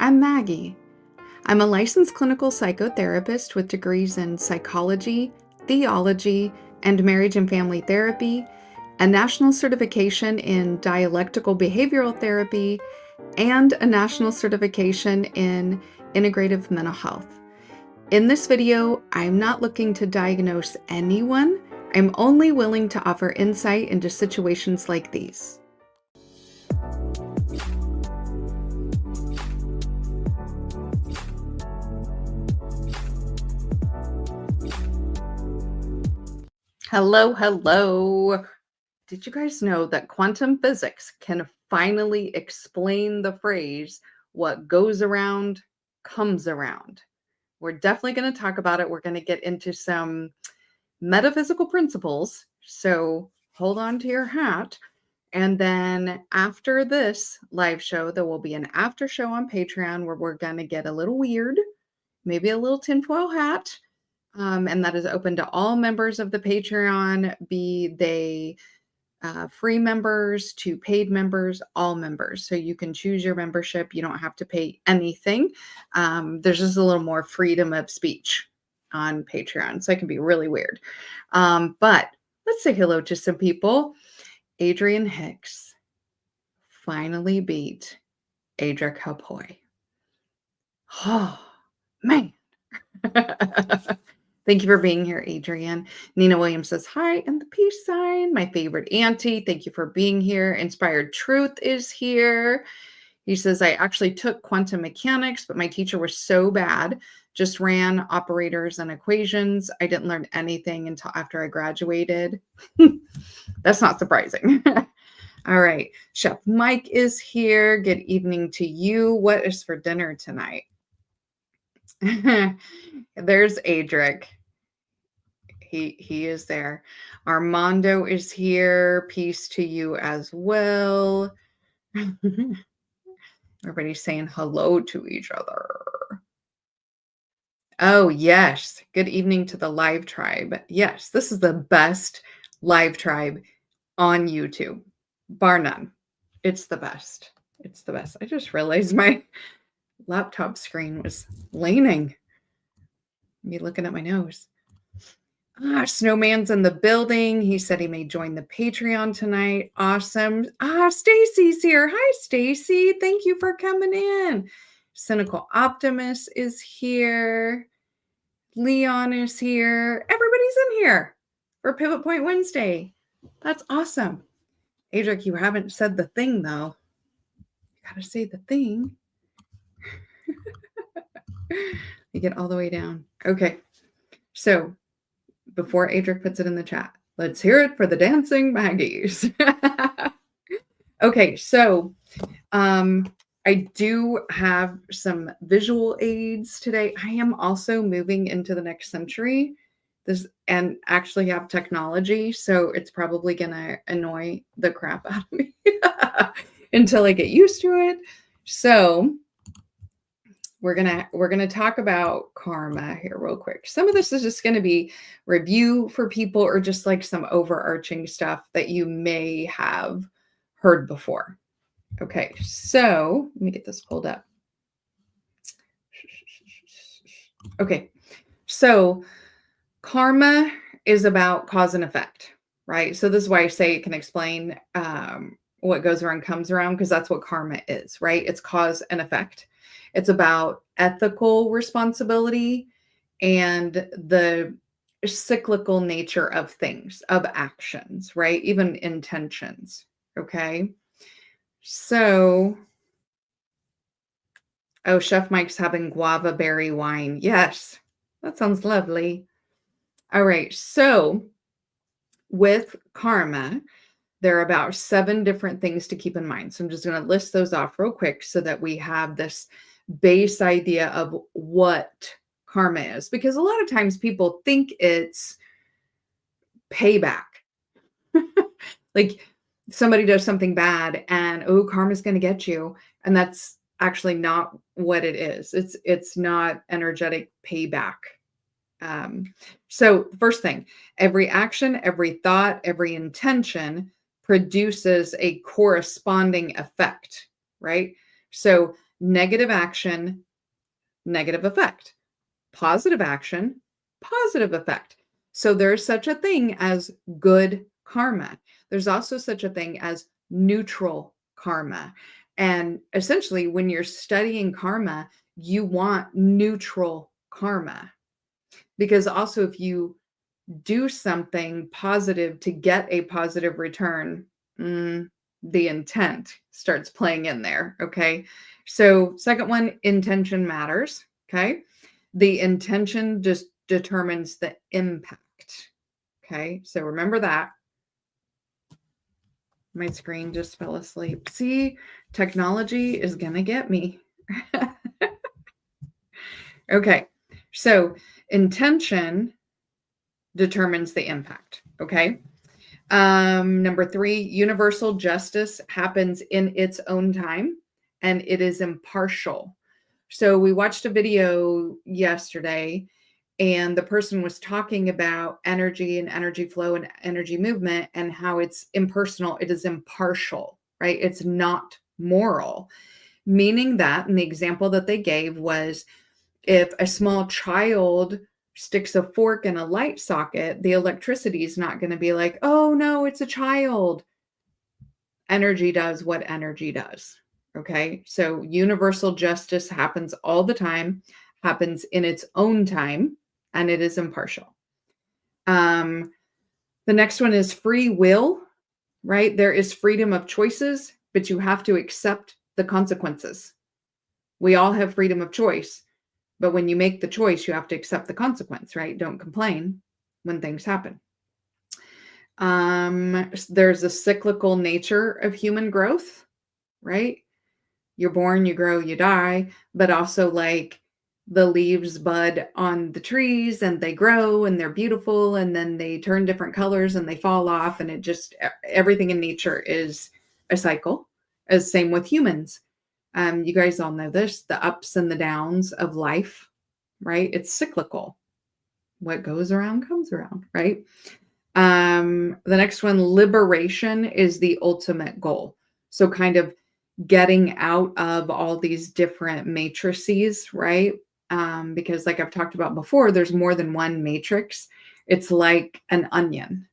I'm Maggie. I'm a licensed clinical psychotherapist with degrees in psychology, theology, and marriage and family therapy, a national certification in dialectical behavioral therapy, and a national certification in integrative mental health. In this video, I'm not looking to diagnose anyone. I'm only willing to offer insight into situations like these. Hello. Did you guys know that quantum physics can finally explain the phrase, what goes around comes around? We're definitely going to talk about it. We're going to get into some metaphysical principles. So hold on to your hat. And then after this live show, there will be an after show on Patreon where we're going to get a little weird, maybe a little tinfoil hat. And that is open to all members of the Patreon, be they free members to paid members, all members. So you can choose your membership. You don't have to pay anything. There's just a little more freedom of speech on Patreon. So it can be really weird. But let's say hello to some people. Adrian Hicks finally beat Adric Halpoy. Oh, man. Thank you for being here, Adrian. Nina Williams says, hi, and the peace sign. My favorite auntie. Thank you for being here. Inspired Truth is here. He says, I actually took quantum mechanics, but my teacher was so bad, just ran operators and equations. I didn't learn anything until after I graduated. That's not surprising. All right. Chef Mike is here. Good evening to you. What is for dinner tonight? There's Adric. He is there. Armando is here. Peace to you as well. Everybody's saying hello to each other. Oh, yes. Good evening to the live tribe. Yes, this is the best live tribe on YouTube, bar none. It's the best. It's the best. I just realized my laptop screen was leaning. Me looking at my nose. Snowman's in the building. He said he may join the Patreon tonight. Awesome. Stacy's here. Hi, Stacy. Thank you for coming in. Cynical Optimist is here. Leon is here. Everybody's in here for Pivot Point Wednesday. That's awesome. Adric, you haven't said the thing, though. You got to say the thing. You get all the way down. Okay. So, before Adric puts it in the chat, let's hear it for the dancing Maggies. Okay, so I do have some visual aids today. I am also moving into the next century and actually have technology, so it's probably gonna annoy the crap out of me until I get used to it. So we're gonna talk about karma here real quick. Some of this is just gonna be review for people or just like some overarching stuff that you may have heard before. Okay, so let me get this pulled up. Okay, so karma is about cause and effect, right? So this is why I say it can explain what goes around comes around, because that's what karma is, right? It's cause and effect. It's about ethical responsibility and the cyclical nature of things, of actions, right? Even intentions, okay? So, oh, Chef Mike's having guava berry wine. Yes, that sounds lovely. All right, so with karma, there are about 7 different things to keep in mind. So I'm just going to list those off real quick so that we have this base idea of what karma is, because a lot of times people think it's payback. Like somebody does something bad and, oh, karma's going to get you. And that's actually not what it is. It's not energetic payback. So first thing, every action, every thought, every intention produces a corresponding effect, right? So Negative action, negative effect. Positive action, positive effect. So there's such a thing as good karma. There's also such a thing as neutral karma. And essentially, when you're studying karma, you want neutral karma. Because also, if you do something positive to get a positive return, the intent starts playing in there. Okay. So, second one, intention matters. Okay. The intention just determines the impact. Okay. So, remember that. My screen just fell asleep. See, technology is going to get me. Okay. So, intention determines the impact. Okay. Number 3, universal justice happens in its own time and it is impartial. So we watched a video yesterday and the person was talking about energy and energy flow and energy movement and how it's impersonal, it is impartial, right? It's not moral. Meaning that, and the example that they gave was if a small child sticks a fork in a light socket, the electricity is not going to be like, oh no, it's a child. Energy does what energy does. Okay. So universal justice happens all the time, happens in its own time, and it is impartial. The next one is free will, right? There is freedom of choices, but you have to accept the consequences. We all have freedom of choice. But when you make the choice, you have to accept the consequence, right? Don't complain when things happen. There's a cyclical nature of human growth, right? You're born, you grow, you die, but also like the leaves bud on the trees and they grow and they're beautiful and then they turn different colors and they fall off and it just everything in nature is a cycle. As same with humans. You guys all know this, the ups and the downs of life, right? It's cyclical. What goes around comes around, right? The next one, liberation is the ultimate goal. So kind of getting out of all these different matrices, right? Because like I've talked about before, there's more than one matrix. It's like an onion.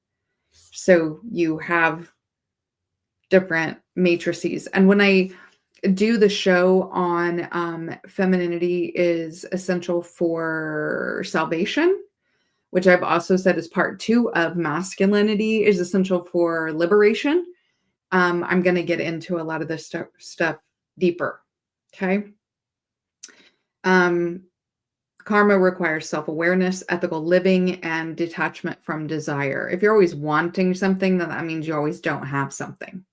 So you have different matrices. And when I do the show on femininity is essential for salvation, which I've also said is part 2 of masculinity is essential for liberation. I'm going to get into a lot of this stuff deeper. Okay. Karma requires self-awareness, ethical living, and detachment from desire. If you're always wanting something, then that means you always don't have something.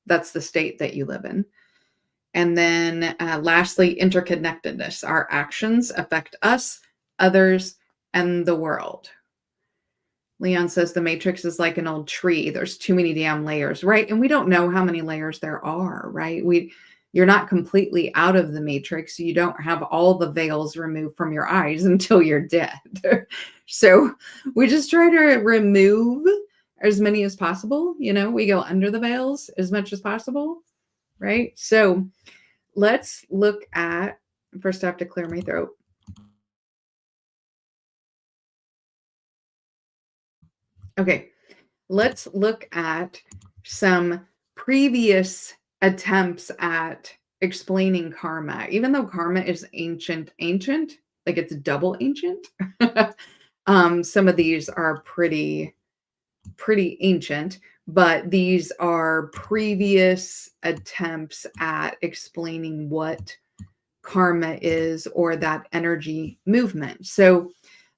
That's the state that you live in. And then lastly, interconnectedness. Our actions affect us, others, and the world. Leon says the matrix is like an old tree. There's too many damn layers, right? And we don't know how many layers there are, right? You're not completely out of the matrix. You don't have all the veils removed from your eyes until you're dead. So we just try to remove as many as possible. You know, we go under the veils as much as possible, right? So let's look at, first I have to clear my throat. Okay, let's look at some previous attempts at explaining karma. Even though karma is ancient, like it's double ancient. Some of these are pretty ancient, but these are previous attempts at explaining what karma is or that energy movement. So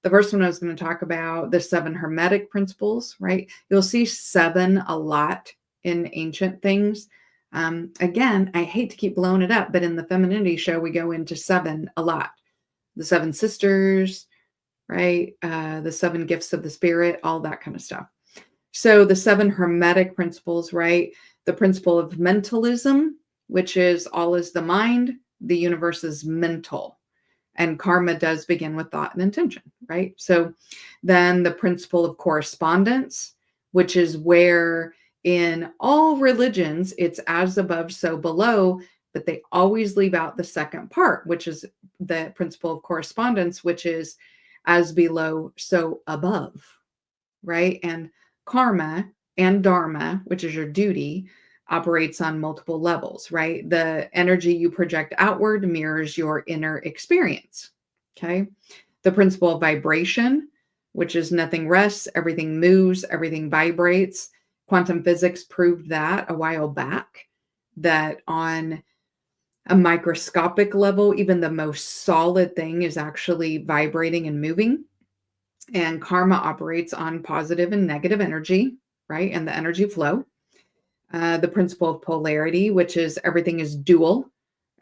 the first one I was going to talk about, the 7 hermetic principles, right? You'll see 7 a lot in ancient things. Again, I hate to keep blowing it up, but in the femininity show, we go into 7 a lot. The 7 sisters, right? The 7 gifts of the spirit, all that kind of stuff. So the 7 hermetic principles, right? The principle of mentalism, which is all is the mind, the universe is mental. And karma does begin with thought and intention, right? So then the principle of correspondence, which is where in all religions, it's as above, so below, but they always leave out the second part, which is the principle of correspondence, which is as below, so above, right? And karma and dharma, which is your duty, operates on multiple levels, right? The energy you project outward mirrors your inner experience. Okay. The principle of vibration, which is nothing rests, everything moves, everything vibrates. Quantum physics proved that a while back, that on a microscopic level, even the most solid thing is actually vibrating and moving. And karma operates on positive and negative energy, right? And the energy flow. The principle of polarity, which is everything is dual,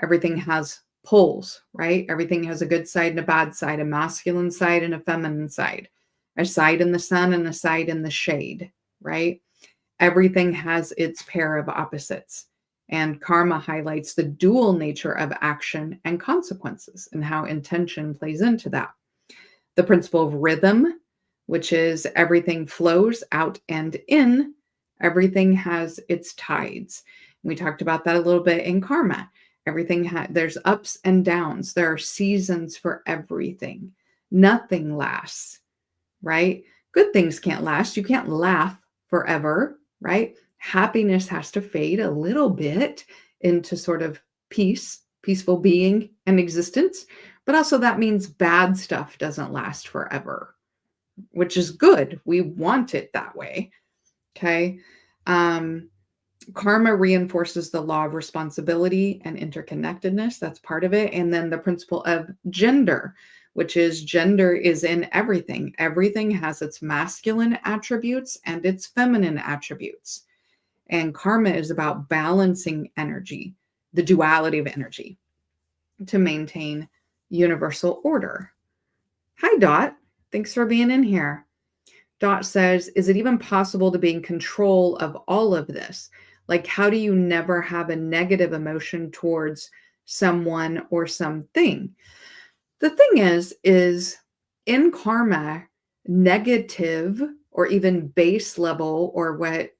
everything has poles, right? Everything has a good side and a bad side, a masculine side and a feminine side, a side in the sun and a side in the shade, right? Everything has its pair of opposites. And karma highlights the dual nature of action and consequences and how intention plays into that. The principle of rhythm, which is everything flows out and in, everything has its tides. We talked about that a little bit in karma. There's ups and downs. There are seasons for everything. Nothing lasts, right? Good things can't last. You can't laugh forever, right? Happiness has to fade a little bit into sort of peaceful being and existence. But also that means bad stuff doesn't last forever, which is good. We want it that way. Okay. Karma reinforces the law of responsibility and interconnectedness. That's part of it. And then the principle of gender, which is gender is in everything. Everything has its masculine attributes and its feminine attributes. And karma is about balancing energy, the duality of energy, to maintain universal order. Hi, Dot. Thanks for being in here. Dot says, is it even possible to be in control of all of this? Like, how do you never have a negative emotion towards someone or something? The thing is in karma, negative or even base level, or what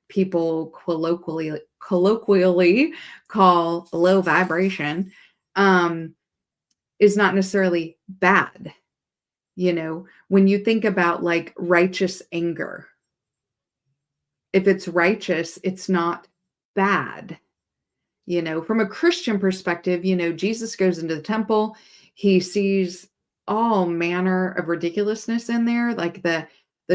people colloquially call low vibration, is not necessarily bad. You know, when you think about like righteous anger, if it's righteous, it's not bad. You know, from a Christian perspective, you know, Jesus goes into the temple, he sees all manner of ridiculousness in there, like the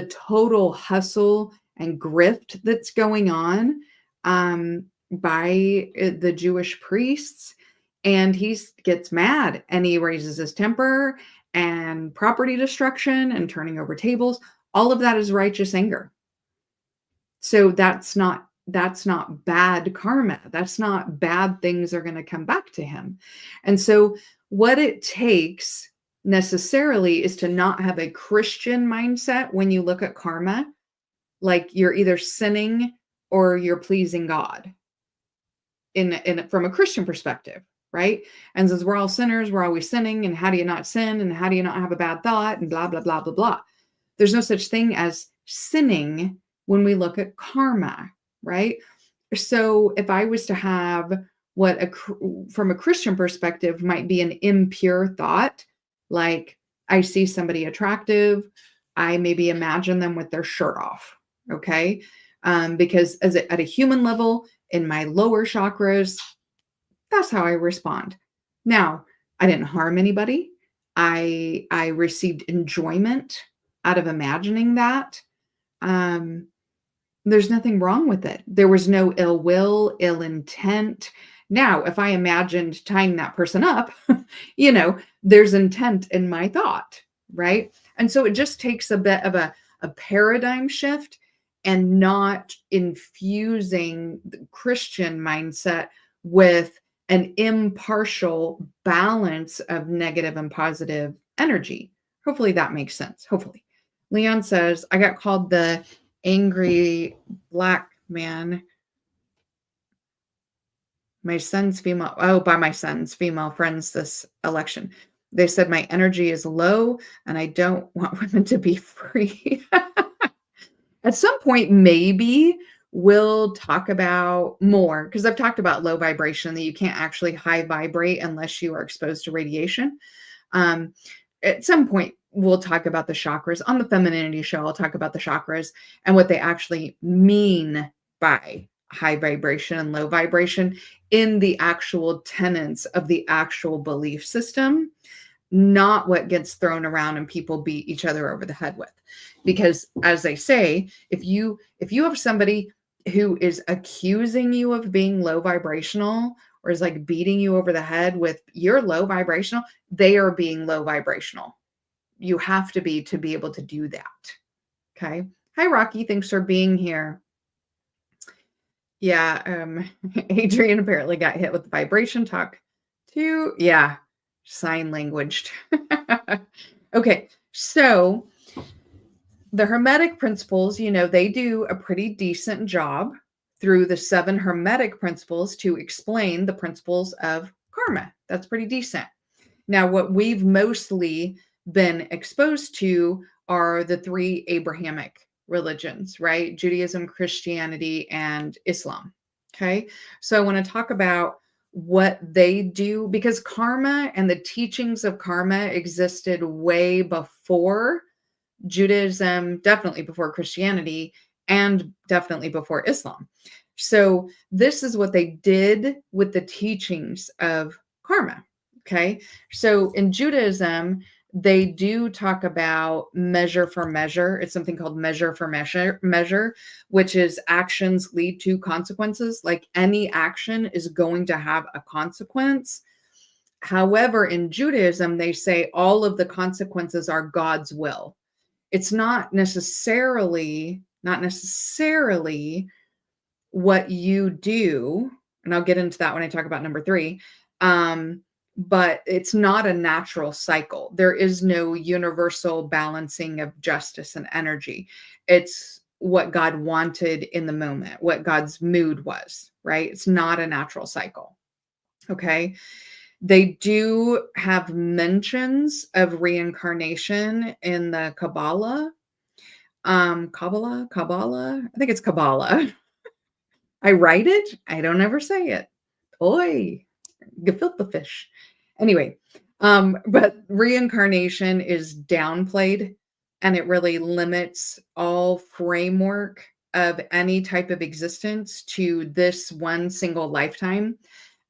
total hustle and grift that's going on by the Jewish priests. And he gets mad and he raises his temper, and property destruction and turning over tables. All of that is righteous anger. So that's not bad karma. That's not bad things are going to come back to him. And so what it takes necessarily is to not have a Christian mindset when you look at karma, like you're either sinning or you're pleasing God in from a Christian perspective, right? And since we're all sinners, we're always sinning, and how do you not sin, and how do you not have a bad thought, and blah, blah, blah, blah, blah. There's no such thing as sinning when we look at karma, right? So if I was to have what from a Christian perspective might be an impure thought, like I see somebody attractive, I maybe imagine them with their shirt off, okay? Because at a human level, in my lower chakras, that's how I respond. Now, I didn't harm anybody. I received enjoyment out of imagining that. There's nothing wrong with it. There was no ill will, ill intent. Now, if I imagined tying that person up, you know, there's intent in my thought, right? And so it just takes a bit of a paradigm shift, and not infusing the Christian mindset with an impartial balance of negative and positive energy. Hopefully that makes sense. Hopefully. Leon says, I got called the angry black man. By my son's female friends this election. They said my energy is low and I don't want women to be free. At some point, maybe we'll talk about more because I've talked about low vibration, that you can't actually high vibrate unless you are exposed to radiation. Um, at some point, we'll talk about the chakras. On the Femininity Show, I'll talk about the chakras and what they actually mean by high vibration and low vibration in the actual tenets of the actual belief system, not what gets thrown around and people beat each other over the head with. Because as they say, if you have somebody who is accusing you of being low vibrational or is like beating you over the head with you're low vibrational, they are being low vibrational. You have to be able to do that. Okay. Hi, Rocky. Thanks for being here. Yeah. Adrian apparently got hit with the vibration talk too. Yeah. Sign languaged. Okay. So the Hermetic principles, they do a pretty decent job through the 7 Hermetic principles to explain the principles of karma. That's pretty decent. Now, what we've mostly been exposed to are the 3 Abrahamic religions, right? Judaism, Christianity, and Islam. Okay. So I want to talk about what they do because karma and the teachings of karma existed way before Judaism, definitely before Christianity, and definitely before Islam. So this is what they did with the teachings of karma. Okay. So in Judaism, they do talk about measure for measure. It's something called measure for measure, which is actions lead to consequences. Like any action is going to have a consequence. However, in Judaism, they say all of the consequences are God's will. It's not necessarily what you do, and I'll get into that when I talk about number 3. But it's not a natural cycle. There is no universal balancing of justice and energy. It's what God wanted in the moment, what God's mood was, right? It's not a natural cycle. Okay. They do have mentions of reincarnation in the Kabbalah. Kabbalah. I think it's Kabbalah. I write it. I don't ever say it. Oi, gefilte fish. Anyway, but reincarnation is downplayed and it really limits all framework of any type of existence to this one single lifetime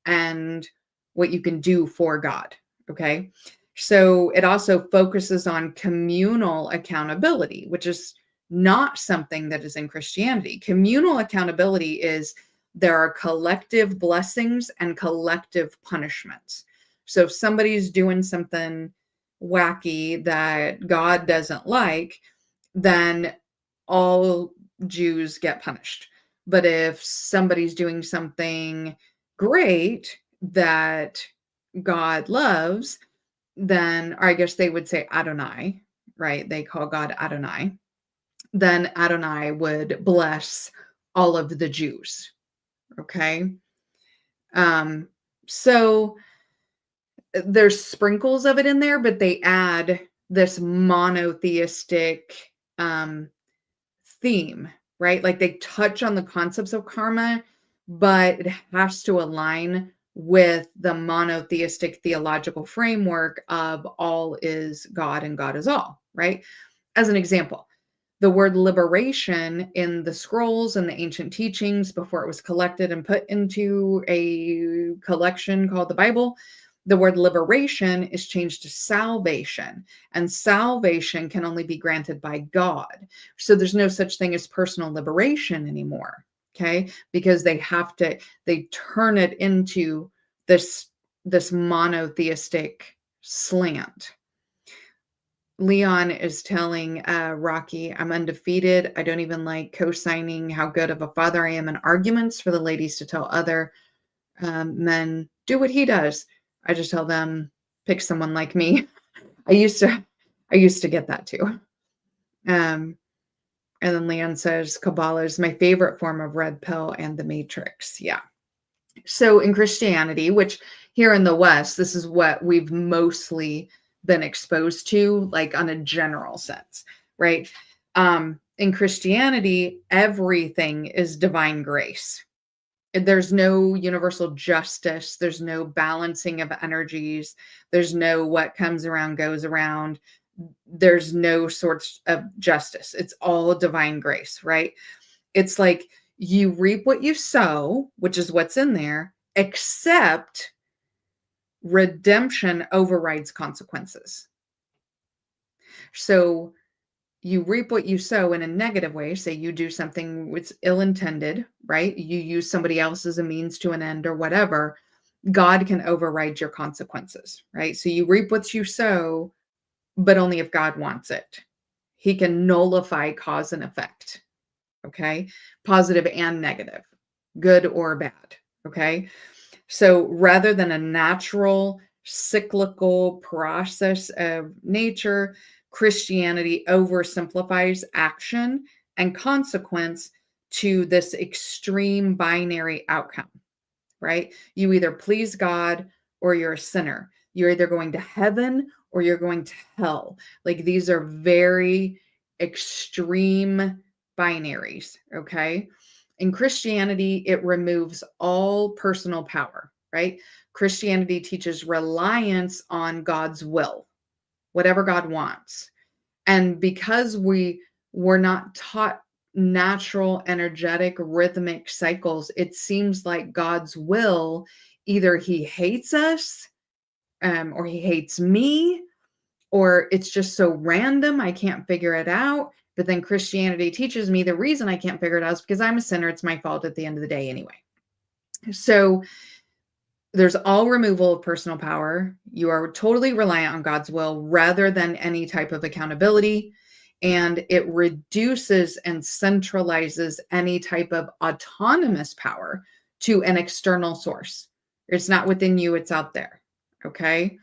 and what you can do for God. Okay. So it also focuses on communal accountability, which is not something that is in Christianity. Communal accountability is there are collective blessings and collective punishments. So if somebody's doing something wacky that God doesn't like, then all Jews get punished. But if somebody's doing something great that God loves, then, or I guess they would say Adonai, right? They call God Adonai. Then Adonai would bless all of the Jews. Okay. So there's sprinkles of it in there, but they add this monotheistic theme, right? Like they touch on the concepts of karma, but it has to align with the monotheistic theological framework of all is God and God is all, right? As an example, the word liberation in the scrolls and the ancient teachings before it was collected and put into a collection called the Bible, the word liberation is changed to salvation, and salvation can only be granted by God. So there's no such thing as personal liberation anymore, okay? Because they turn it into this monotheistic slant. Leon is telling Rocky, I'm undefeated. I don't even like co-signing how good of a father I am in arguments for the ladies to tell other men, do what he does. I just tell them, pick someone like me. I used to get that too. And then Leon says, Kabbalah is my favorite form of red pill and the Matrix. Yeah. So in Christianity, which here in the West, this is what we've mostly been exposed to, like on a general sense, right? In Christianity, everything is divine grace. There's no universal justice, there's no balancing of energies, there's no what comes around goes around. There's no sorts of justice. It's all divine grace, right? It's like you reap what you sow, which is what's in there, except redemption overrides consequences. So you reap what you sow in a negative way. Say you do something that's ill intended, right? You use somebody else as a means to an end or whatever. God can override your consequences, right? So you reap what you sow, but only if God wants it. He can nullify cause and effect, okay? Positive and negative, good or bad, okay? So rather than a natural cyclical process of nature, Christianity oversimplifies action and consequence to this extreme binary outcome, right? You either please God or you're a sinner. You're either going to heaven or you're going to hell. Like these are very extreme binaries, okay? In Christianity, it removes all personal power, right? Christianity teaches reliance on God's will, whatever God wants. And because we were not taught natural, energetic, rhythmic cycles, it seems like God's will, either he hates us, or he hates me, or it's just so random, I can't figure it out. But then Christianity teaches me the reason I can't figure it out is because I'm a sinner. It's my fault at the end of the day anyway. So there's all removal of personal power. You are totally reliant on God's will rather than any type of accountability. And it reduces and centralizes any type of autonomous power to an external source. It's not within you, it's out there. Okay.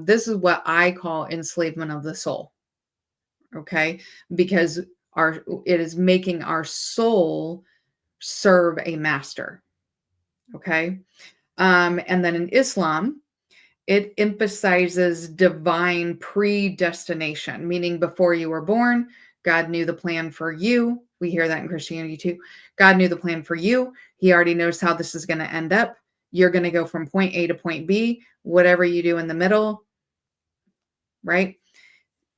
This is what I call enslavement of the soul. Okay. Because it is making our soul serve a master. Okay. And then in Islam, it emphasizes divine predestination, meaning before you were born, God knew the plan for you. We hear that in Christianity too. God knew the plan for you. He already knows how this is going to end up. You're going to go from point A to point B, whatever you do in the middle, right?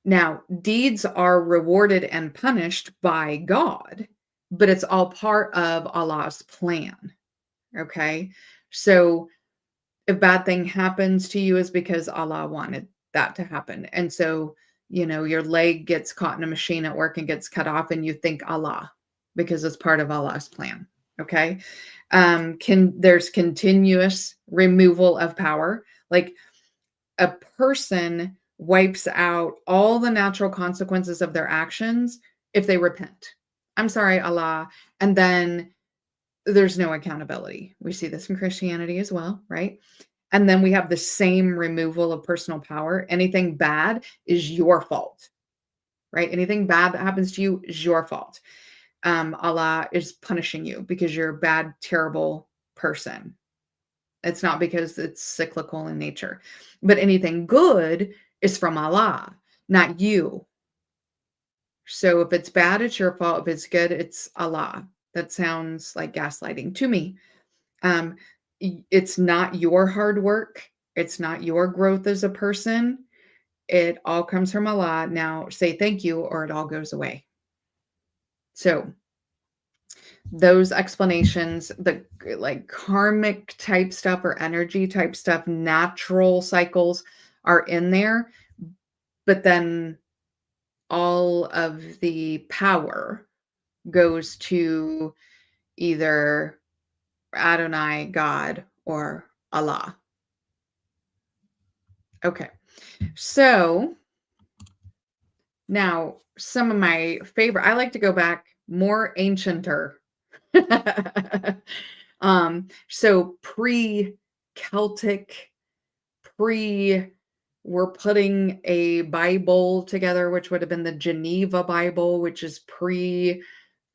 Now, deeds are rewarded and punished by God, but it's all part of Allah's plan. Okay. So if bad thing happens to you is because Allah wanted that to happen. And so, your leg gets caught in a machine at work and gets cut off and you think Allah because it's part of Allah's plan. Okay. There's continuous removal of power. Like a person wipes out all the natural consequences of their actions if they repent. I'm sorry, Allah. And then there's no accountability. We see this in Christianity as well, right? And then we have the same removal of personal power. Anything bad is your fault, right? Anything bad that happens to you is your fault. Allah is punishing you because you're a bad, terrible person. It's not because it's cyclical in nature. But anything good is from Allah, not you. So if it's bad, it's your fault. If it's good, it's Allah. That sounds like gaslighting to me. It's not your hard work. It's not your growth as a person. It all comes from Allah. Now say thank you or it all goes away. So those explanations, the like karmic type stuff or energy type stuff, natural cycles are in there. But then all of the power goes to either Adonai, God, or Allah. Okay. So now some of my favorite, I like to go back more ancienter. So pre-Celtic, we're putting a Bible together, which would have been the Geneva Bible, which is pre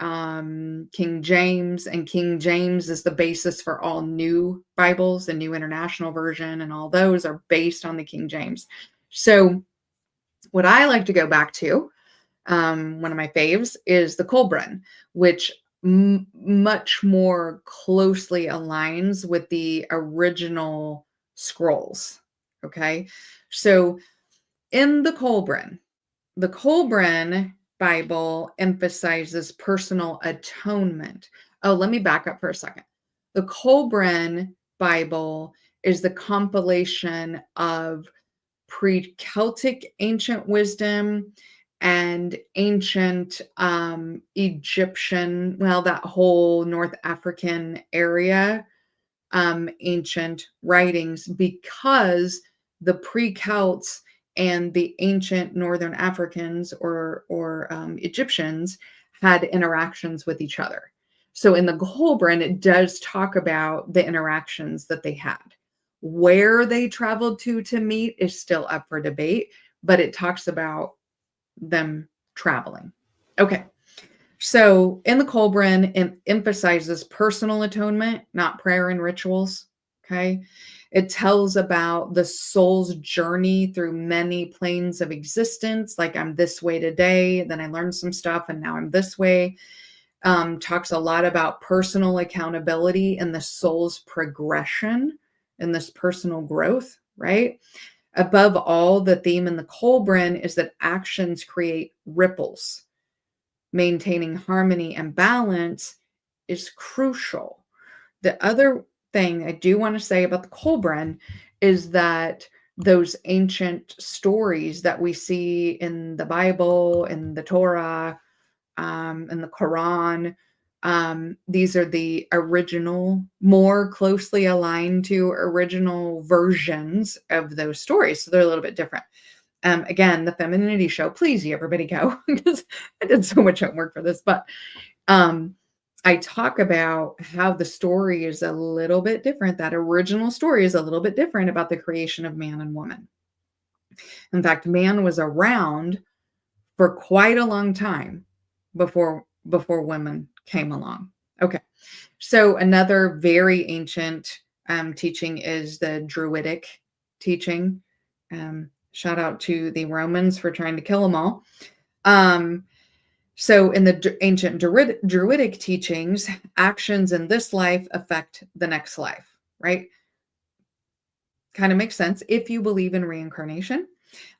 King James, and King James is the basis for all new Bibles. The New International Version and all those are based on the King James. So what I like to go back to One of my faves is the Kolbrin, which much more closely aligns with the original scrolls. Okay. So in the Kolbrin Bible emphasizes personal atonement. Oh, let me back up for a second. The Kolbrin Bible is the compilation of pre-Celtic ancient wisdom and ancient Egyptian, well, that whole North African area, ancient writings, because the pre-Celts and the ancient Northern Africans or Egyptians had interactions with each other. So in the Golbrin, it does talk about the interactions that they had. Where they traveled to meet is still up for debate, but it talks about them traveling. Okay. So in the Kolbrin, it emphasizes personal atonement, not prayer and rituals. Okay. It tells about the soul's journey through many planes of existence. Like I'm this way today, then I learned some stuff, and now I'm this way. Talks a lot about personal accountability and the soul's progression and this personal growth, right? Above all, the theme in the Kolbrin is that actions create ripples. Maintaining harmony and balance is crucial. The other thing I do want to say about the Kolbrin is that those ancient stories that we see in the Bible, in the Torah, in the Quran, these are the original, more closely aligned to original versions of those stories. So they're a little bit different. Again, the Femininity Show, please, everybody go, because I did so much homework for this. But I talk about how the story is a little bit different. That original story is a little bit different about the creation of man and woman. In fact, man was around for quite a long time before women came along. Okay. So another very ancient teaching is the Druidic teaching. Shout out to the Romans for trying to kill them all. So in the ancient Druidic teachings, actions in this life affect the next life, right? Kind of makes sense if you believe in reincarnation.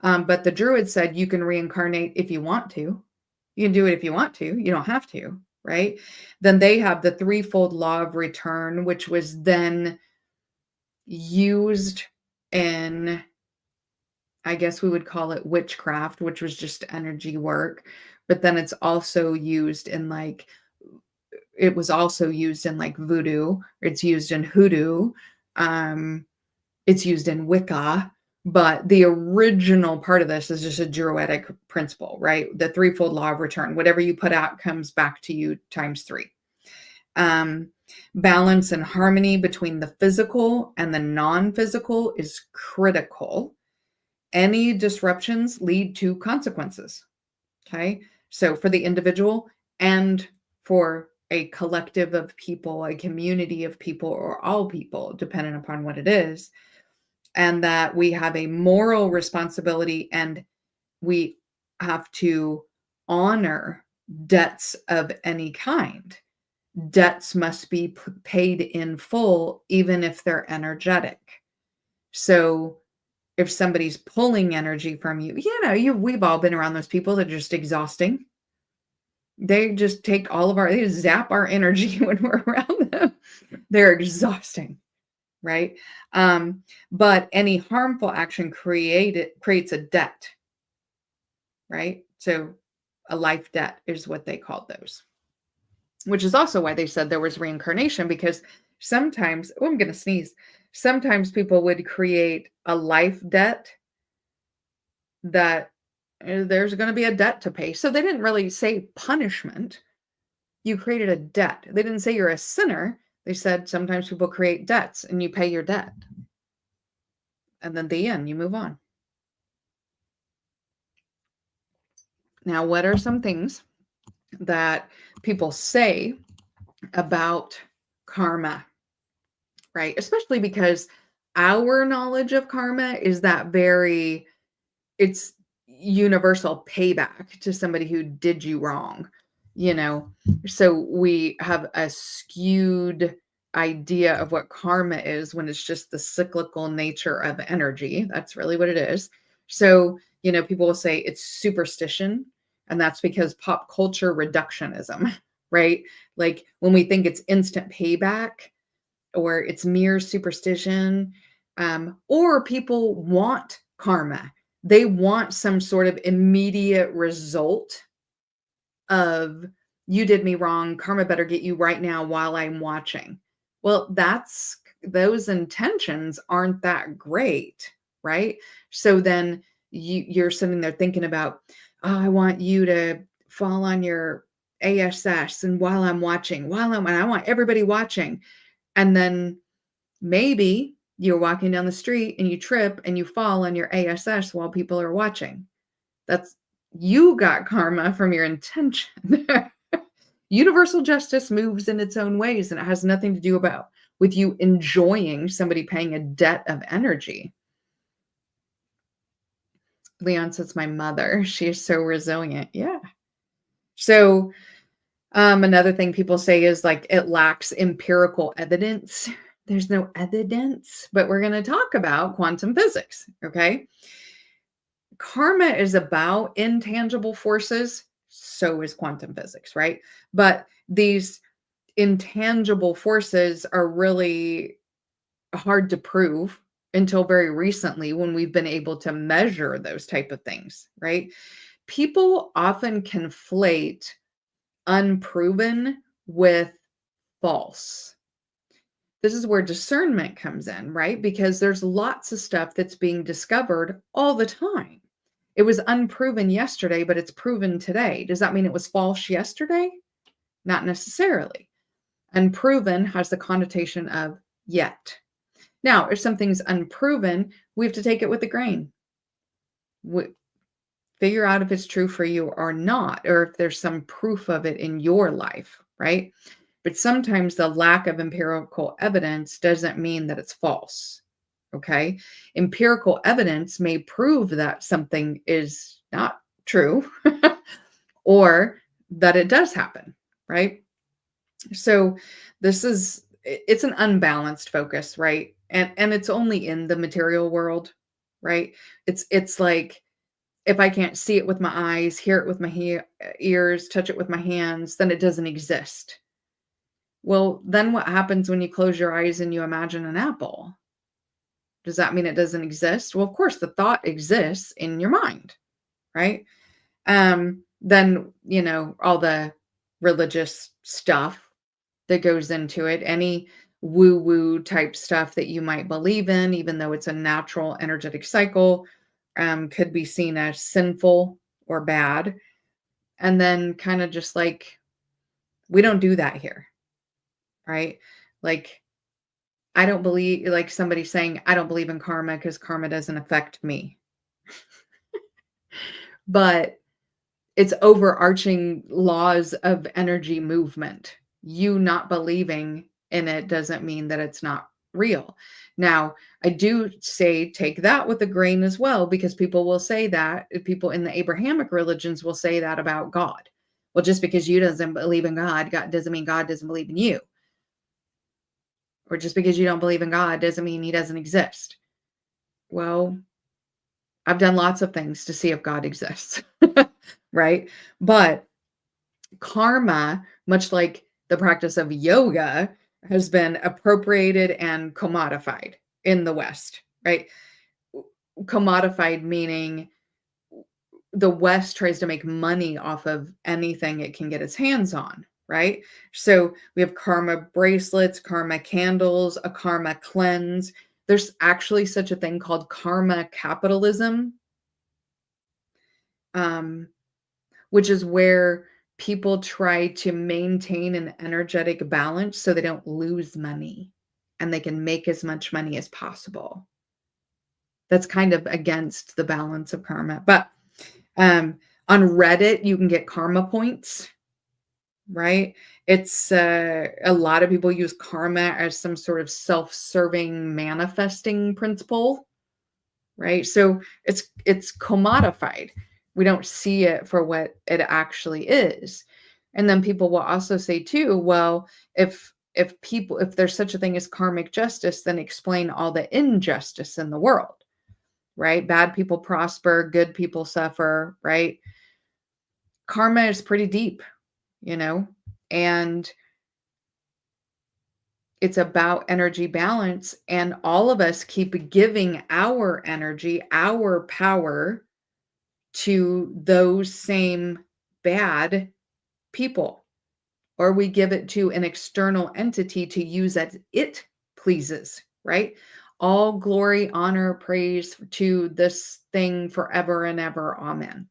But the Druids said you can reincarnate if you want to. You can do it if you want to. You don't have to, right? Then they have the threefold law of return, which was then used in, I guess we would call it witchcraft, which was just energy work. But then it's also used in like, it was also used in like voodoo, it's used in hoodoo, it's used in Wicca. But the original part of this is just a Druidic principle, right? The threefold law of return. Whatever you put out comes back to you times three. Balance and harmony between the physical and the non-physical is critical. Any disruptions lead to consequences. Okay. So for the individual and for a collective of people, a community of people, or all people, depending upon what it is, and that we have a moral responsibility and we have to honor debts of any kind. Debts must be paid in full, even if they're energetic. So if somebody's pulling energy from you, we've all been around those people that are just exhausting. They just take they zap our energy when we're around them. They're exhausting, right? But any harmful action creates a debt, right? So a life debt is what they called those, which is also why they said there was reincarnation, because sometimes, I'm going to sneeze, sometimes people would create a life debt that there's going to be a debt to pay. So they didn't really say punishment. You created a debt. They didn't say you're a sinner. They said sometimes people create debts and you pay your debt. And then the end, you move on. Now, what are some things that people say about karma, right? Especially because our knowledge of karma is that it's universal payback to somebody who did you wrong, you know? So we have a skewed idea of what karma is when it's just the cyclical nature of energy. That's really what it is. So, people will say it's superstition, and that's because pop culture reductionism, right? Like when we think it's instant payback or it's mere superstition, or people want karma. They want some sort of immediate result of you did me wrong, karma better get you right now while I'm watching. Well, those intentions aren't that great, right? So then you're sitting there thinking about, oh, I want you to fall on your ASS and and I want everybody watching. And then maybe you're walking down the street and you trip and you fall on your ASS while people are watching. That's You got karma from your intention. Universal justice moves in its own ways, and it has nothing to do with you enjoying somebody paying a debt of energy. Leon says, my mother, she is so resilient. Yeah. So another thing people say is like it lacks empirical evidence. There's no evidence, but we're going to talk about quantum physics. Okay. Karma is about intangible forces. So is quantum physics, right? But these intangible forces are really hard to prove until very recently when we've been able to measure those type of things, right? People often conflate unproven with false. This is where discernment comes in, right? Because there's lots of stuff that's being discovered all the time. It was unproven yesterday, but it's proven today. Does that mean it was false yesterday? Not necessarily. Unproven has the connotation of yet. Now, if something's unproven, we have to take it with a grain. Figure out if it's true for you or not, or if there's some proof of it in your life, right? But sometimes the lack of empirical evidence doesn't mean that it's false. Okay. Empirical evidence may prove that something is not true or that it does happen, right? So it's an unbalanced focus, right? And it's only in the material world, right? It's like if I can't see it with my eyes, hear it with my ears, touch it with my hands, then it doesn't exist. Well, then what happens when you close your eyes and you imagine an apple? Does that mean it doesn't exist? Well, of course, the thought exists in your mind, right? Then, all the religious stuff that goes into it, any woo-woo type stuff that you might believe in, even though it's a natural energetic cycle, could be seen as sinful or bad. And then kind of just like, we don't do that here, right? Like, I don't believe, like somebody saying, I don't believe in karma because karma doesn't affect me. But it's overarching laws of energy movement. You not believing in it doesn't mean that it's not real. Now, I do say take that with a grain as well, because people will say that, people in the Abrahamic religions will say that about God. Well, just because you doesn't believe in God doesn't mean God doesn't believe in you. Or just because you don't believe in God doesn't mean he doesn't exist. Well, I've done lots of things to see if God exists, right? But karma, much like the practice of yoga, has been appropriated and commodified in the West, right? Commodified meaning the West tries to make money off of anything it can get its hands on, right? So we have karma bracelets, karma candles, a karma cleanse. There's actually such a thing called karma capitalism, which is where people try to maintain an energetic balance so they don't lose money and they can make as much money as possible. That's kind of against the balance of karma. But on Reddit, you can get karma points, right? It's a lot of people use karma as some sort of self-serving manifesting principle, right? So it's commodified. We don't see it for what it actually is. And then people will also say too, well, if there's such a thing as karmic justice, then explain all the injustice in the world, right? Bad people prosper, good people suffer, right? Karma is pretty deep, you know, and it's about energy balance. And all of us keep giving our energy, our power to those same bad people, or we give it to an external entity to use as it pleases, right? All glory, honor, praise to this thing forever and ever. Amen.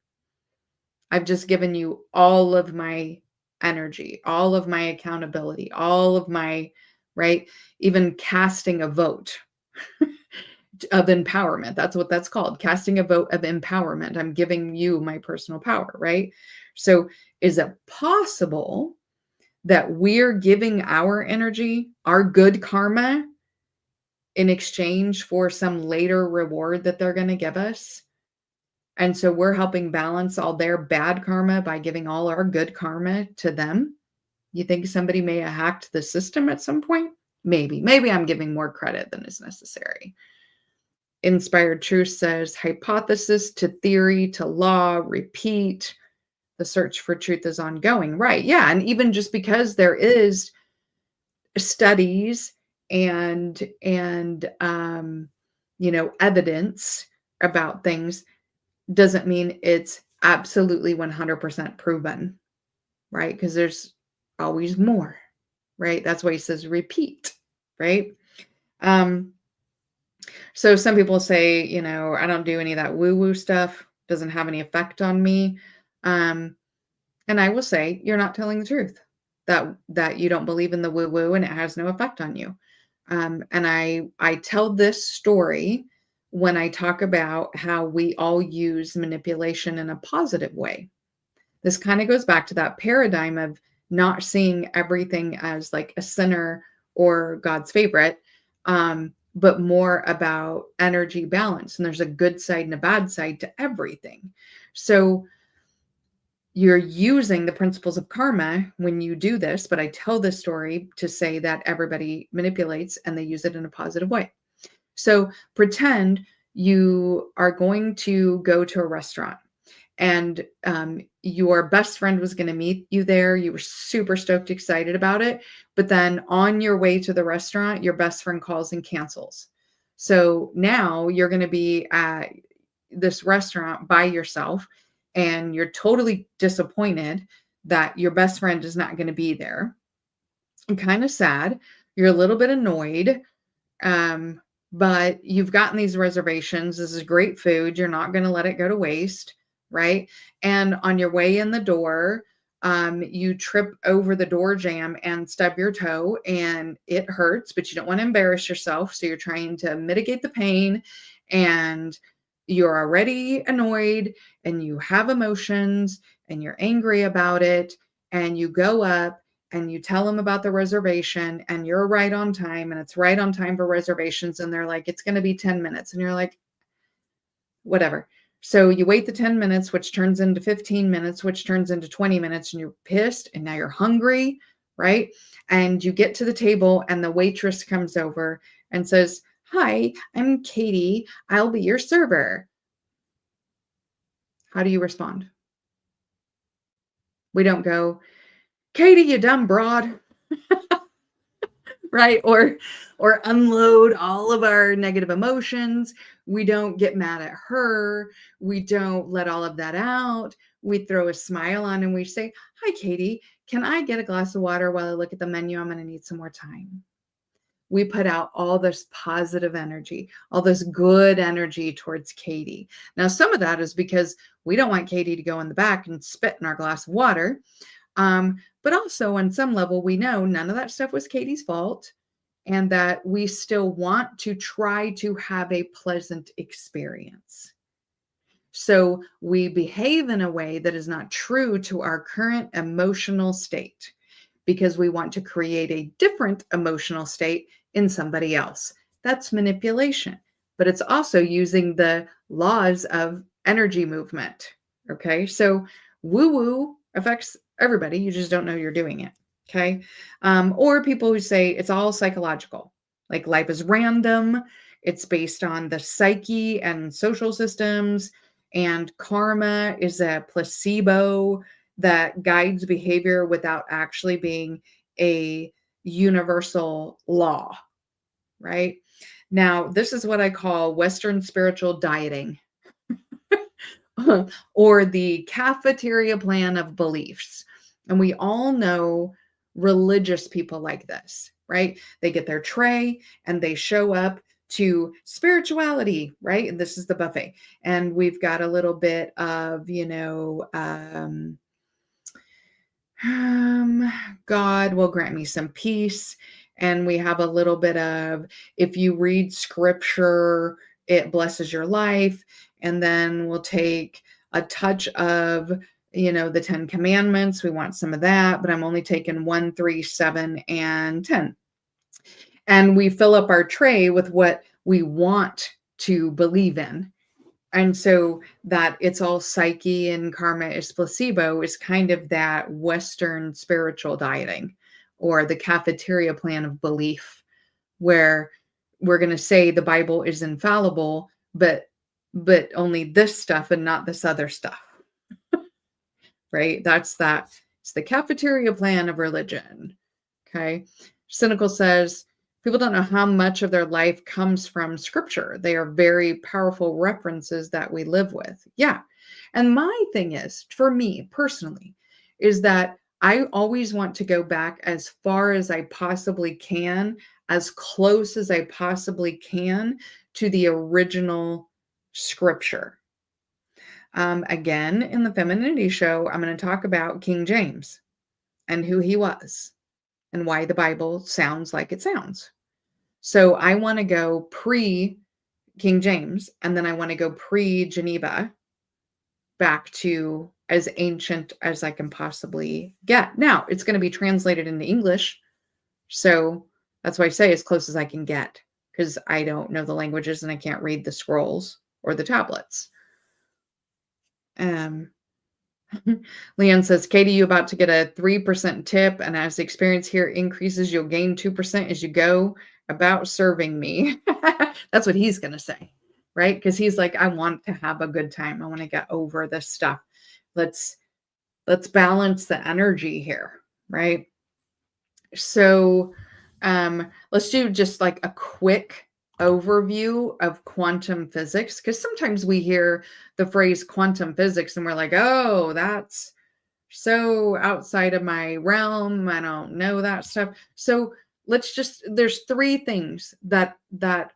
I've just given you all of my energy, all of my accountability, all of my, right? Even casting a vote of empowerment. That's what that's called. Casting a vote of empowerment. I'm giving you my personal power, right? So is it possible that we're giving our energy, our good karma, in exchange for some later reward that they're going to give us? And so we're helping balance all their bad karma by giving all our good karma to them. You think somebody may have hacked the system at some point? Maybe. Maybe I'm giving more credit than is necessary. Inspired Truth says hypothesis to theory to law, repeat. The search for truth is ongoing. Right. Yeah. And even just because there is studies and evidence about things doesn't mean it's absolutely 100% proven, right? Because there's always more, right? That's why he says repeat, right? um so some people say, I don't do any of that woo woo stuff, doesn't have any effect on me. um And I will say, you're not telling the truth. That you don't believe in the woo woo and it has no effect on you. And I tell this story when I talk about how we all use manipulation in a positive way. This kind of goes back to that paradigm of not seeing everything as like a sinner or God's favorite, but more about energy balance. And there's a good side and a bad side to everything. So you're using the principles of karma when you do this, but I tell this story to say that everybody manipulates and they use it in a positive way. So pretend you are going to go to a restaurant and your best friend was going to meet you there. You were super stoked, excited about it. But then on your way to the restaurant, your best friend calls and cancels. So now you're going to be at this restaurant by yourself and you're totally disappointed that your best friend is not going to be there. I'm kind of sad. You're a little bit annoyed. But you've gotten these reservations. This is great food. You're not going to let it go to waste, right? And on your way in the door, you trip over the door jamb and stub your toe and it hurts, but you don't want to embarrass yourself. So you're trying to mitigate the pain and you're already annoyed and you have emotions and you're angry about it. And you go up and you tell them about the reservation and you're right on time and it's right on time for reservations. And they're like, it's going to be 10 minutes. And you're like, whatever. So you wait the 10 minutes, which turns into 15 minutes, which turns into 20 minutes, and you're pissed and now you're hungry, right? And you get to the table and the waitress comes over and says, "Hi, I'm Katie. I'll be your server." How do you respond? We don't go, "Katie, you dumb broad," right? Or unload all of our negative emotions. We don't get mad at her. We don't let all of that out. We throw a smile on and we say, "Hi, Katie, can I get a glass of water while I look at the menu? I'm going to need some more time." We put out all this positive energy, all this good energy towards Katie. Now, some of that is because we don't want Katie to go in the back and spit in our glass of water. But also on some level, we know none of that stuff was Katie's fault and that we still want to try to have a pleasant experience. So we behave in a way that is not true to our current emotional state because we want to create a different emotional state in somebody else. That's manipulation, but it's also using the laws of energy movement, Okay. So woo woo affects everybody. You just don't know you're doing it. Okay. Or people who say it's all psychological, like life is random, it's based on the psyche and social systems, and karma is a placebo that guides behavior without actually being a universal law, right? Now, this is what I call Western spiritual dieting. Or the cafeteria plan of beliefs. And we all know religious people like this, right? They get their tray and they show up to spirituality, right? And this is the buffet. And we've got a little bit of, um, God will grant me some peace. And we have a little bit of, if you read scripture, it blesses your life. And then we'll take a touch of, the 10 commandments. We want some of that, but I'm only taking 1, 3, 7, and 10. And we fill up our tray with what we want to believe in. And so that it's all psyche and karma is placebo is kind of that Western spiritual dieting, or the cafeteria plan of belief, where we're going to say the Bible is infallible, but only this stuff and not this other stuff, right? It's the cafeteria plan of religion. Okay. Cynical says people don't know how much of their life comes from scripture. They are very powerful references that we live with. Yeah. And my thing is, for me personally, is that I always want to go back as far as I possibly can, as close as I possibly can to the original scripture. Again, in the Femininity Show, I'm going to talk about King James and who he was and why the Bible sounds like it sounds. So I want to go pre King James, and then I want to go pre Geneva back to as ancient as I can possibly get. Now, it's going to be translated into English. So that's why I say as close as I can get, because I don't know the languages and I can't read the scrolls or the tablets. Leon says, Katie, you about to get a 3% tip, and as the experience here increases, you'll gain 2% as you go about serving me. That's what he's going to say, right? Because he's like, I want to have a good time. I want to get over this stuff. Let's balance the energy here, right? So let's do just like a quick overview of quantum physics, because sometimes we hear the phrase quantum physics and we're like, oh, that's so outside of my realm. I don't know that stuff. So there's 3 things that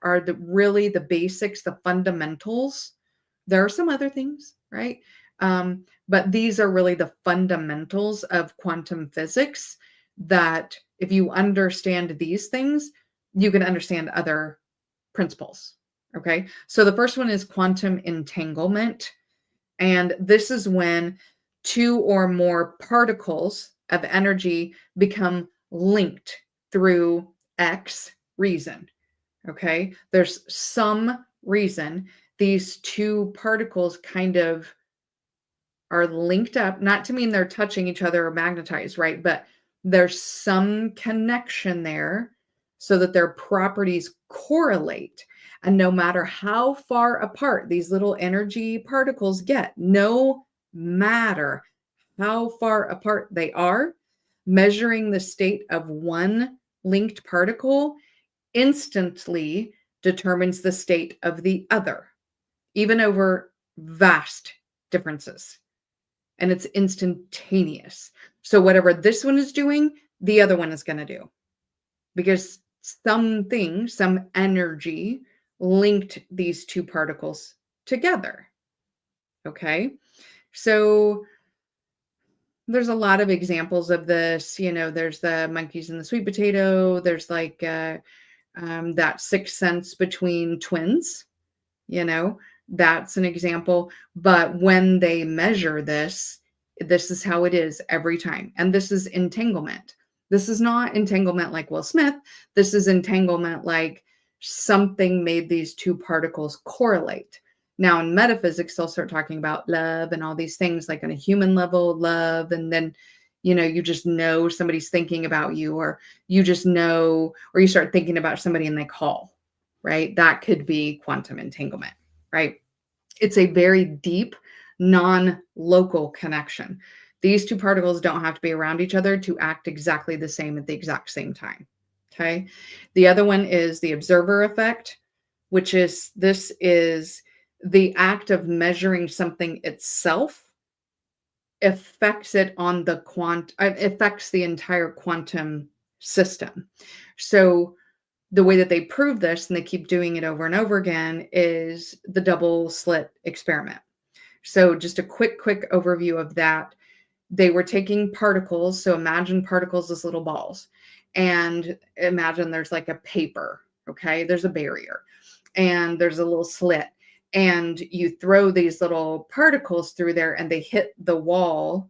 are really the basics, the fundamentals. There are some other things, right? But these are really the fundamentals of quantum physics, that if you understand these things, you can understand other principles. Okay. So the first one is quantum entanglement. And this is when 2 or more particles of energy become linked through X reason. Okay. There's some reason these 2 particles kind of are linked up, not to mean they're touching each other or magnetized, right? But there's some connection there so that their properties correlate. And no matter how far apart these little energy particles get, no matter how far apart they are, measuring the state of one linked particle instantly determines the state of the other, even over vast differences. And it's instantaneous. So whatever this one is doing, the other one is going to do, because some energy linked these 2 particles together. Okay. So there's a lot of examples of this. There's the monkeys and the sweet potato. There's like that 6th sense between twins, that's an example. But when they measure this is how it is every time. And this is entanglement. This is not entanglement like Will Smith. This is entanglement like something made these 2 particles correlate. Now, in metaphysics, they'll start talking about love and all these things, like on a human level, love. And then, you just know somebody's thinking about you, or you just know, or you start thinking about somebody and they call, right? That could be quantum entanglement, right? It's a very deep, non local connection. These two particles don't have to be around each other to act exactly the same at the exact same time. Okay. The other one is the observer effect, which is this is the act of measuring something itself affects it on the affects the entire quantum system. So the way that they prove this, and they keep doing it over and over again, is the double slit experiment. So just a quick overview of that. They were taking particles. So imagine particles as little balls, and imagine there's like a paper. Okay. There's a barrier and there's a little slit, and you throw these little particles through there and they hit the wall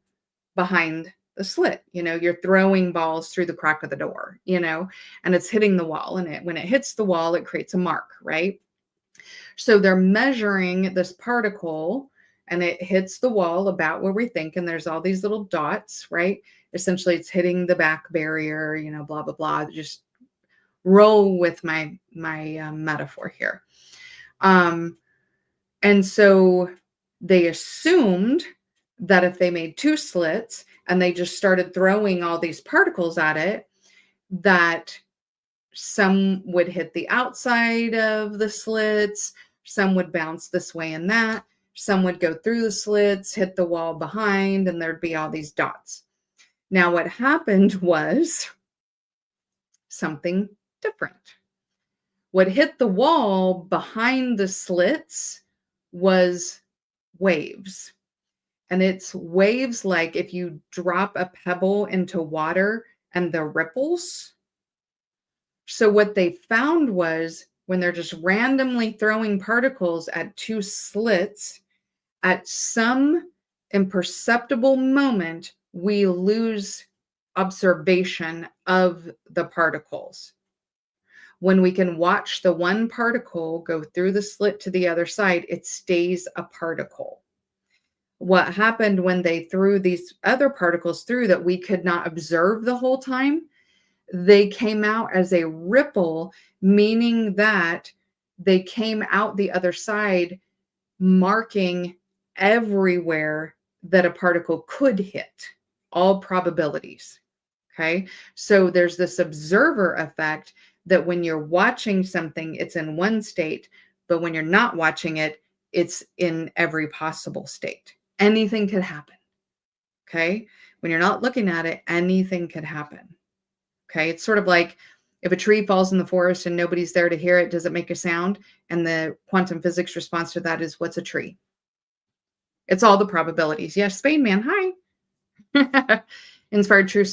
behind the slit. You're throwing balls through the crack of the door, and it's hitting the wall, and when it hits the wall, it creates a mark, right? So they're measuring this particle, and it hits the wall about where we think, and there's all these little dots, right? Essentially it's hitting the back barrier, blah blah blah. Just roll with my metaphor here. And so they assumed that if they made two slits and they just started throwing all these particles at it, that some would hit the outside of the slits, some would bounce this way and that, some would go through the slits, hit the wall behind, and there'd be all these dots. Now, what happened was something different. What hit the wall behind the slits was waves. And it's waves like if you drop a pebble into water and the ripples. So what they found was when they're just randomly throwing particles at two slits, at some imperceptible moment, we lose observation of the particles. When we can watch the one particle go through the slit to the other side, it stays a particle. What happened when they threw these other particles through that we could not observe the whole time, they came out as a ripple, meaning that they came out the other side, marking everywhere that a particle could hit, all probabilities. Okay. So there's this observer effect that when you're watching something, it's in one state, but when you're not watching it, it's in every possible state. Anything could happen. Okay. When you're not looking at it, anything could happen. Okay. It's sort of like if a tree falls in the forest and nobody's there to hear it, does it make a sound? And the quantum physics response to that is, what's a tree? It's all the probabilities. Yes, Spain Man. Hi. Inspired Truth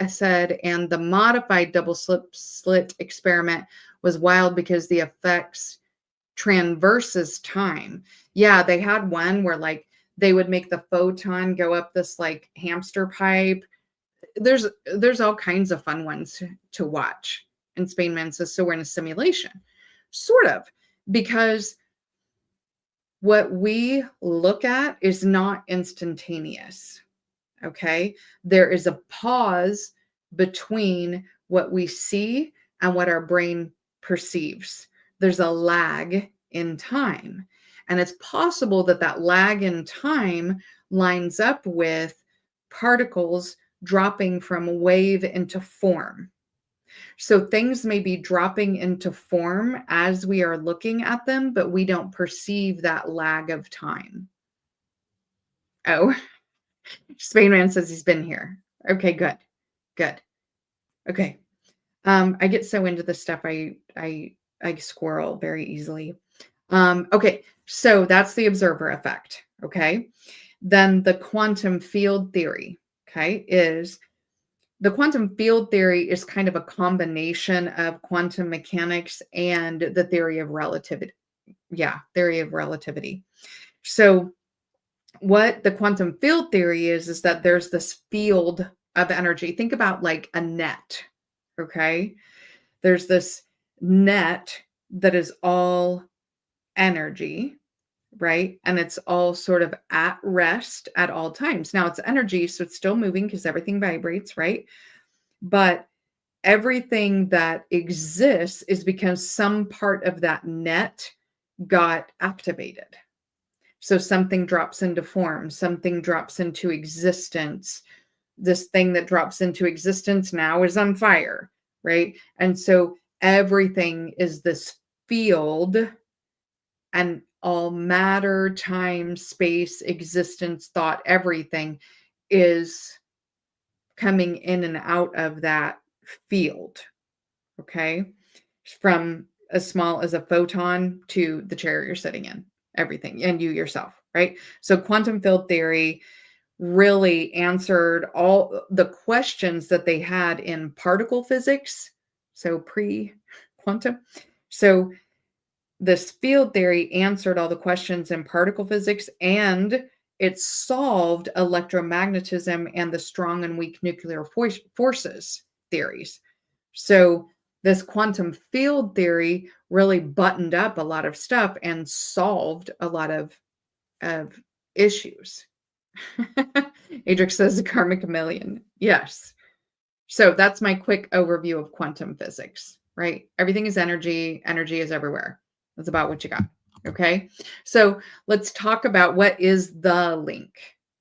said, and the modified double slit experiment was wild because the effects transverses time. Yeah, they had one where like they would make the photon go up this like hamster pipe. There's all kinds of fun ones to watch. And Spain Man says, so we're in a simulation. Sort of, because what we look at is not instantaneous. Okay. There is a pause between what we see and what our brain perceives. There's a lag in time. And it's possible that that lag in time lines up with particles dropping from wave into form. So things may be dropping into form as we are looking at them, but we don't perceive that lag of time. Oh, Spain Man says he's been here. Okay, good. Good. Okay. I get so into this stuff, I squirrel very easily. Okay, so that's the observer effect. Okay. Then the quantum field theory, okay, is the quantum field theory is kind of a combination of quantum mechanics and the theory of relativity. Yeah, theory of relativity. So what the quantum field theory is that there's this field of energy. Think about like a net, okay? There's this net that is all energy, right? And it's all sort of at rest at all times. Now it's energy, so it's still moving because everything vibrates, right? But everything that exists is because some part of that net got activated. So something drops into form, something drops into existence. This thing that drops into existence now is on fire, right? And so everything is this field, and all matter, time, space, existence, thought, everything is coming in and out of that field. Okay. From as small as a photon to the chair you're sitting in, everything, and you yourself, right? So quantum field theory really answered all the questions that they had in particle physics, so pre-quantum. So this field theory answered all the questions in particle physics, and it solved electromagnetism and the strong and weak nuclear forces theories. So this quantum field theory really buttoned up a lot of stuff and solved a lot of issues. Adrix says a karmic chameleon. Yes. So that's my quick overview of quantum physics, right? Everything is energy. Energy is everywhere. That's about what you got. Okay. So let's talk about what is the link,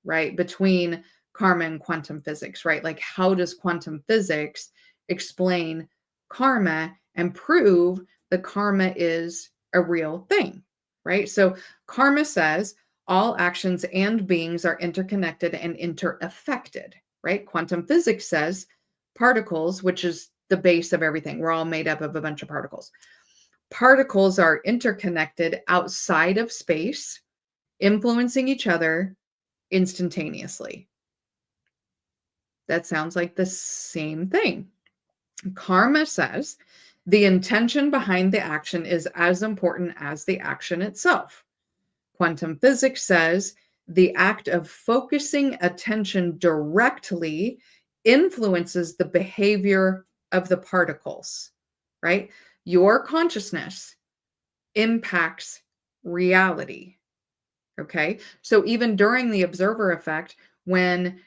right, between karma and quantum physics, right? Like, how does quantum physics explain karma and prove that karma is a real thing, right? So karma says all actions and beings are interconnected and inter-affected, right? Quantum physics says particles, which is the base of everything. We're all made up of a bunch of particles. Particles are interconnected outside of space, influencing each other instantaneously. That sounds like the same thing. Karma says the intention behind the action is as important as the action itself. Quantum physics says the act of focusing attention directly influences the behavior of the particles, right? Your consciousness impacts reality. Okay. So even during the observer effect, when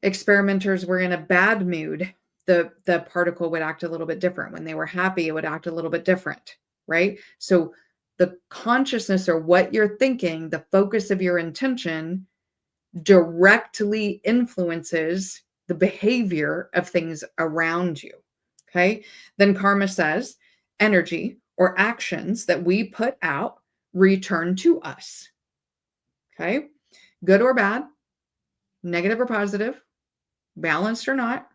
experimenters were in a bad mood, the particle would act a little bit different. When they were happy, it would act a little bit different, right? So the consciousness, or what you're thinking, the focus of your intention, directly influences the behavior of things around you. Okay. Then karma says energy or actions that we put out return to us. Okay. Good or bad, negative or positive, balanced or not.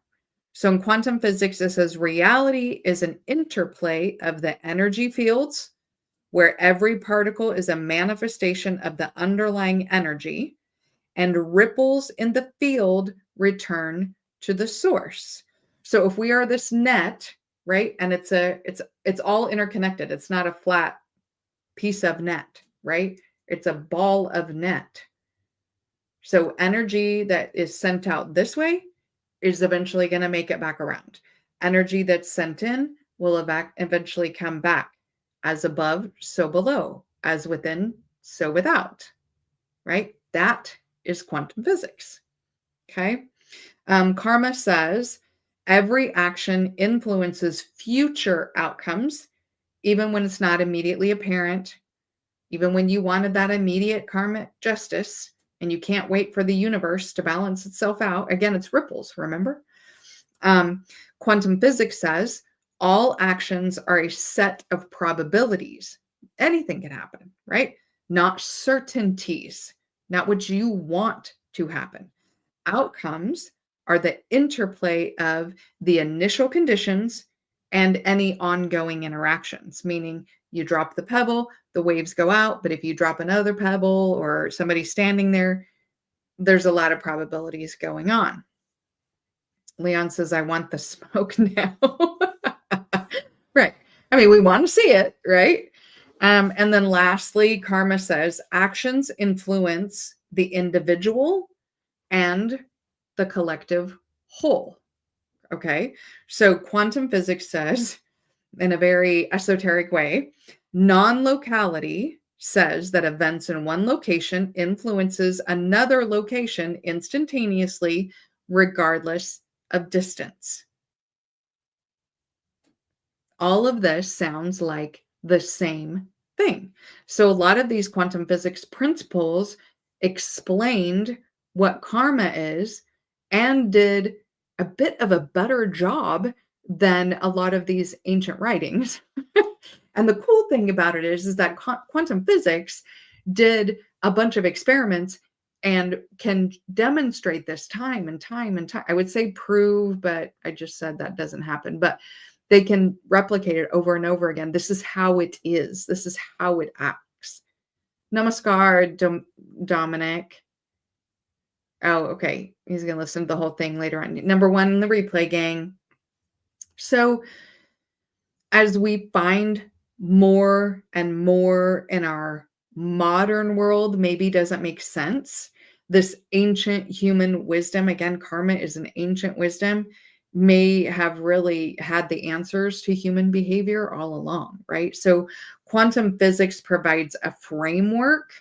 So in quantum physics, it says reality is an interplay of the energy fields where every particle is a manifestation of the underlying energy, and ripples in the field return to the source. So if we are this net, right, and it's all interconnected. It's not a flat piece of net, right? It's a ball of net. So energy that is sent out this way is eventually going to make it back around. Energy that's sent in will eventually come back. As above, so below. As within, so without. Right? That is quantum physics. Okay. Karma says every action influences future outcomes, even when it's not immediately apparent, even when you wanted that immediate karmic justice and you can't wait for the universe to balance itself out. Again, it's ripples, remember? Quantum physics says all actions are a set of probabilities. Anything can happen, right? Not certainties, not what you want to happen. Outcomes are the interplay of the initial conditions and any ongoing interactions, meaning you drop the pebble, the waves go out, but if you drop another pebble or somebody's standing there, there's a lot of probabilities going on. Leon says, I want the smoke now. Right. I mean, we want to see it, right? And then lastly, karma says actions influence the individual and the collective whole. Okay. So quantum physics says, in a very esoteric way, non-locality, says that events in one location influences another location instantaneously, regardless of distance. All of this sounds like the same thing. So a lot of these quantum physics principles explained what karma is and did a bit of a better job than a lot of these ancient writings. And the cool thing about it is that quantum physics did a bunch of experiments and can demonstrate this time and time and time. I would say prove, but I just said that doesn't happen. But they can replicate it over and over again. This is how it is. This is how it acts. Namaskar, Dominic. Oh, okay. He's going to listen to the whole thing later on. Number one in the replay, gang. So as we find more and more in our modern world, maybe doesn't make sense. This ancient human wisdom, again, karma is an ancient wisdom, may have really had the answers to human behavior all along, right? So quantum physics provides a framework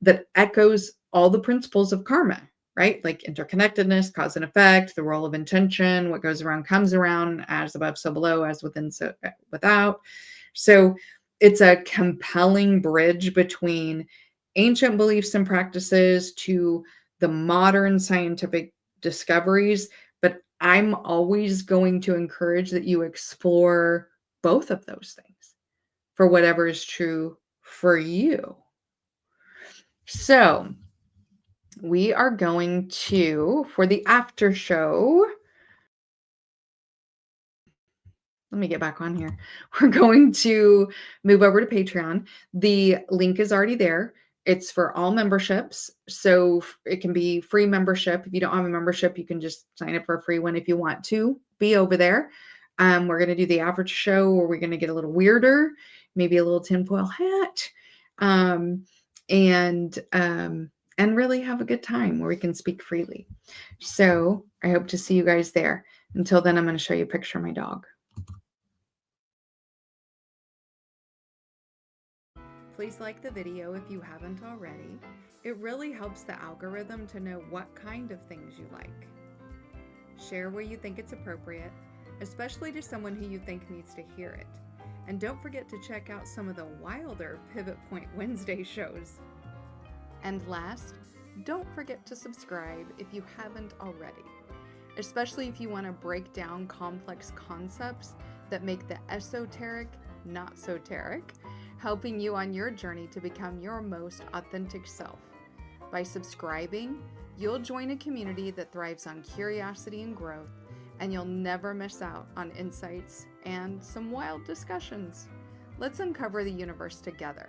that echoes all the principles of karma, right? Like interconnectedness, cause and effect, the role of intention, what goes around comes around, as above, so below, as within, so without. So it's a compelling bridge between ancient beliefs and practices to the modern scientific discoveries. But I'm always going to encourage that you explore both of those things for whatever is true for you. So we are going to, for the after show, let me get back on here. We're going to move over to Patreon. The link is already there. It's for all memberships. So it can be free membership. If you don't have a membership, you can just sign up for a free one if you want to be over there. We're going to do the average show where we're going to get a little weirder, maybe a little tinfoil hat, and really have a good time where we can speak freely. So I hope to see you guys there. Until then, I'm going to show you a picture of my dog. Please like the video if you haven't already. It really helps the algorithm to know what kind of things you like. Share where you think it's appropriate, especially to someone who you think needs to hear it. And don't forget to check out some of the wilder Pivot Point Wednesday shows. And last, don't forget to subscribe if you haven't already, especially if you want to break down complex concepts that make the esoteric not so teric, helping you on your journey to become your most authentic self. By subscribing, you'll join a community that thrives on curiosity and growth, and you'll never miss out on insights and some wild discussions. Let's uncover the universe together.